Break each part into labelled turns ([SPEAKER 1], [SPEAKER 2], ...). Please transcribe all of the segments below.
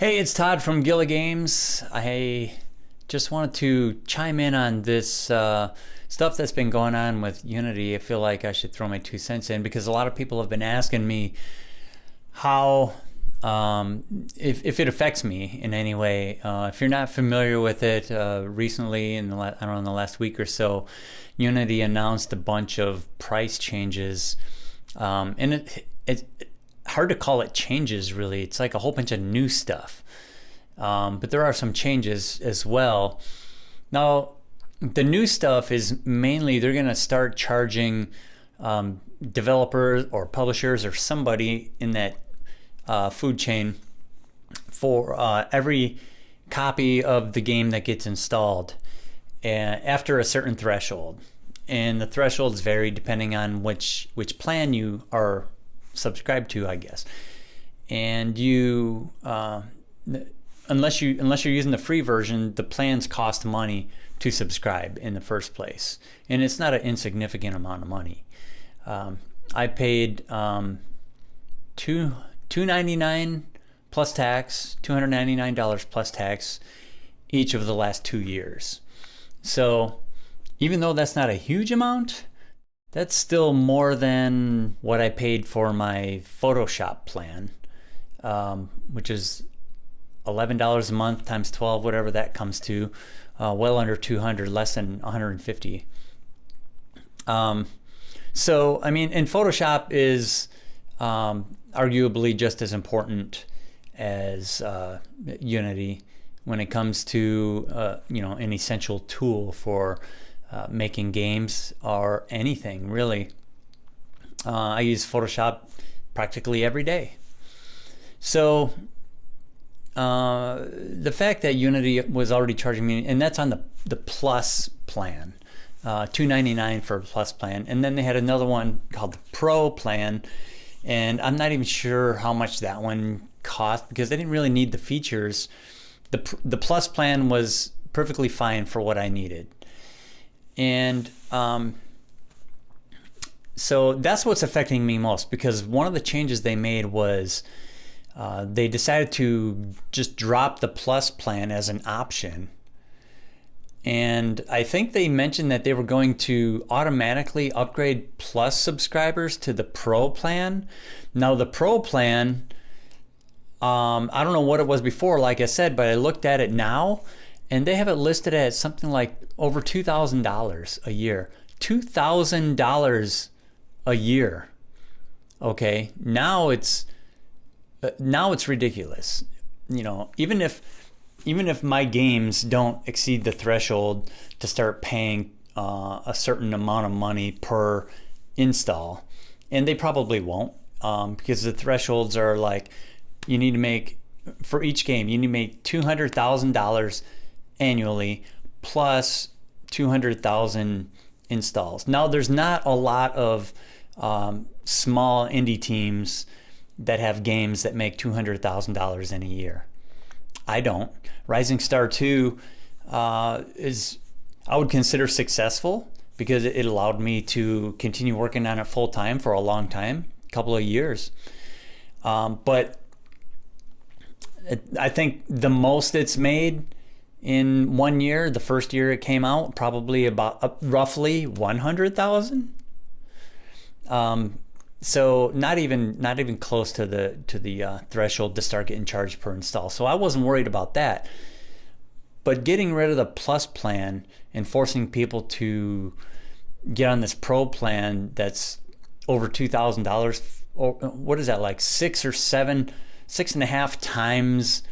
[SPEAKER 1] Hey, it's Todd from Gilla Games. I just wanted to chime in on this stuff that's been going on with Unity. I feel like I should throw my 2 cents in because a lot of people have been asking me how, if it affects me in any way. If you're not familiar with it, recently, in the last week or so, Unity announced a bunch of price changes, and it hard to call it changes really. It's like a whole bunch of new stuff, but there are some changes as well. Now the new stuff is mainly they're going to start charging developers or publishers or somebody in that food chain for every copy of the game that gets installed after a certain threshold, and the thresholds vary depending on which plan you are subscribe to, I guess. And you unless you're using the free version, the plans cost money to subscribe in the first place, and it's not an insignificant amount of money. I paid $299 plus tax, $299 plus tax each of the last 2 years. So even though that's not a huge amount, that's still more than what I paid for my Photoshop plan, which is $11 a month times 12, whatever that comes to, well under 200, less than 150. So, I mean, and Photoshop is arguably just as important as Unity when it comes to, an essential tool for making games or anything really. I use Photoshop practically every day. So the fact that Unity was already charging me, and that's on the Plus plan, $299 for a Plus plan, and then they had another one called the Pro plan, and I'm not even sure how much that one cost because I didn't really need the features. The Plus plan was perfectly fine for what I needed. And so that's what's affecting me most, because one of the changes they made was they decided to just drop the Plus plan as an option. And I think they mentioned that they were going to automatically upgrade Plus subscribers to the Pro plan. Now the Pro plan, I don't know what it was before, like I said, but I looked at it now, and they have it listed at something like over $2,000 a year. $2,000 a year. Okay, now it's ridiculous. You know, even if my games don't exceed the threshold to start paying a certain amount of money per install, and they probably won't, because the thresholds are like, you need to make, for each game, you need to make $200,000 annually plus 200,000 installs. Now there's not a lot of small indie teams that have games that make $200,000 in a year. I don't. Rising Star 2 is, I would consider successful because it allowed me to continue working on it full time for a long time, a couple of years. But I think the most it's made in 1 year, the first year it came out, probably about roughly 100,000. So not even close to the threshold to start getting charged per install. So I wasn't worried about that. But getting rid of the Plus plan and forcing people to get on this Pro plan that's over $2,000, or what is that, like 6.5 times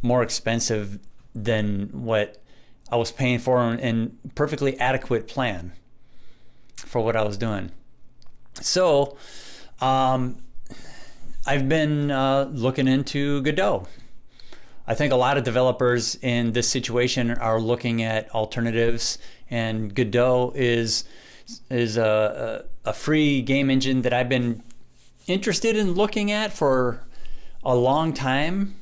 [SPEAKER 1] more expensive than what I was paying for, and perfectly adequate plan for what I was doing. So I've been looking into Godot. I think a lot of developers in this situation are looking at alternatives, and Godot is a free game engine that I've been interested in looking at for a long time.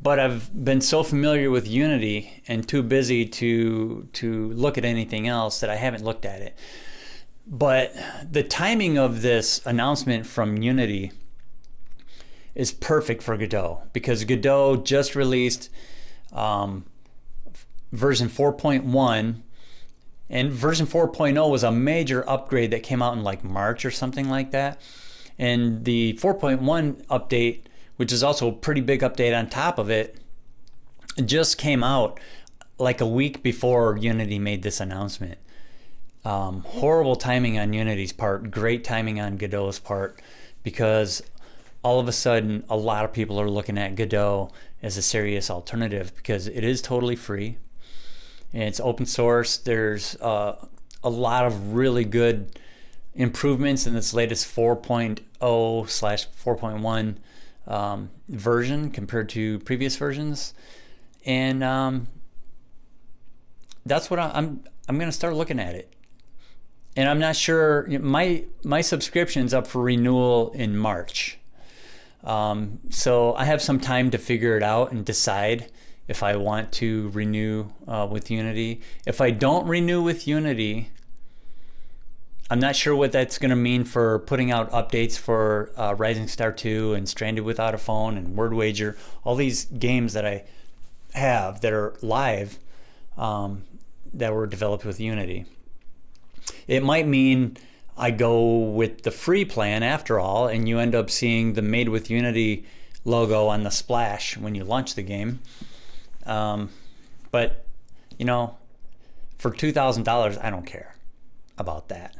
[SPEAKER 1] But I've been so familiar with Unity and too busy to look at anything else that I haven't looked at it. But the timing of this announcement from Unity is perfect for Godot, because Godot just released version 4.1, and version 4.0 was a major upgrade that came out in like March or something like that. And the 4.1 update, which is also a pretty big update on top of it, just came out like a week before Unity made this announcement. Horrible timing on Unity's part, great timing on Godot's part, because all of a sudden a lot of people are looking at Godot as a serious alternative, because it is totally free and it's open source. There's a lot of really good improvements in this latest 4.0/4.1 version compared to previous versions, and that's what I'm going to start looking at it. And I'm not sure, my subscription's up for renewal in March. So I have some time to figure it out and decide if I want to renew with Unity. If I don't renew with Unity, I'm not sure what that's going to mean for putting out updates for Rising Star 2 and Stranded Without a Phone and Word Wager, all these games that I have that are live, that were developed with Unity. It might mean I go with the free plan after all, and you end up seeing the Made with Unity logo on the splash when you launch the game. But, you know, for $2,000, I don't care about that.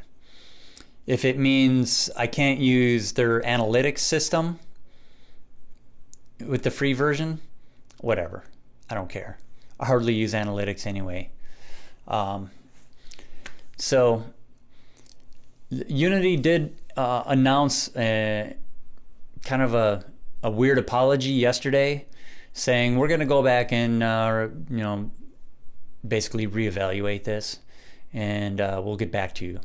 [SPEAKER 1] If it means I can't use their analytics system with the free version, whatever. I don't care. I hardly use analytics anyway. So Unity did announce kind of a weird apology yesterday, saying we're going to go back and basically reevaluate this, and we'll get back to you.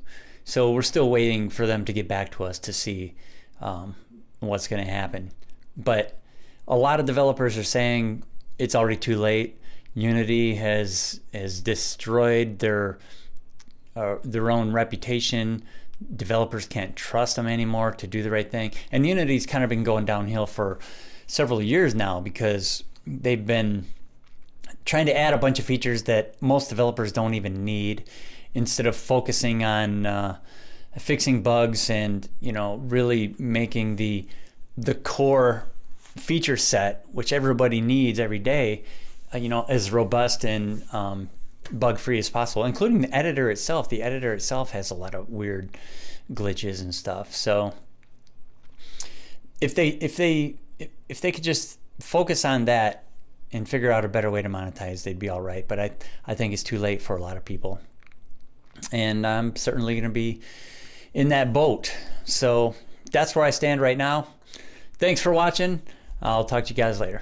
[SPEAKER 1] So we're still waiting for them to get back to us to see what's going to happen. But a lot of developers are saying it's already too late. Unity has destroyed their own reputation. Developers can't trust them anymore to do the right thing. And Unity's kind of been going downhill for several years now, because they've been trying to add a bunch of features that most developers don't even need, instead of focusing on fixing bugs and really making the core feature set, which everybody needs every day, as robust and bug-free as possible, including the editor itself. The editor itself has a lot of weird glitches and stuff. So if they could just focus on that and figure out a better way to monetize, they'd be all right. But I think it's too late for a lot of people, and I'm certainly going to be in that boat. So that's where I stand right now. Thanks for watching. I'll talk to you guys later.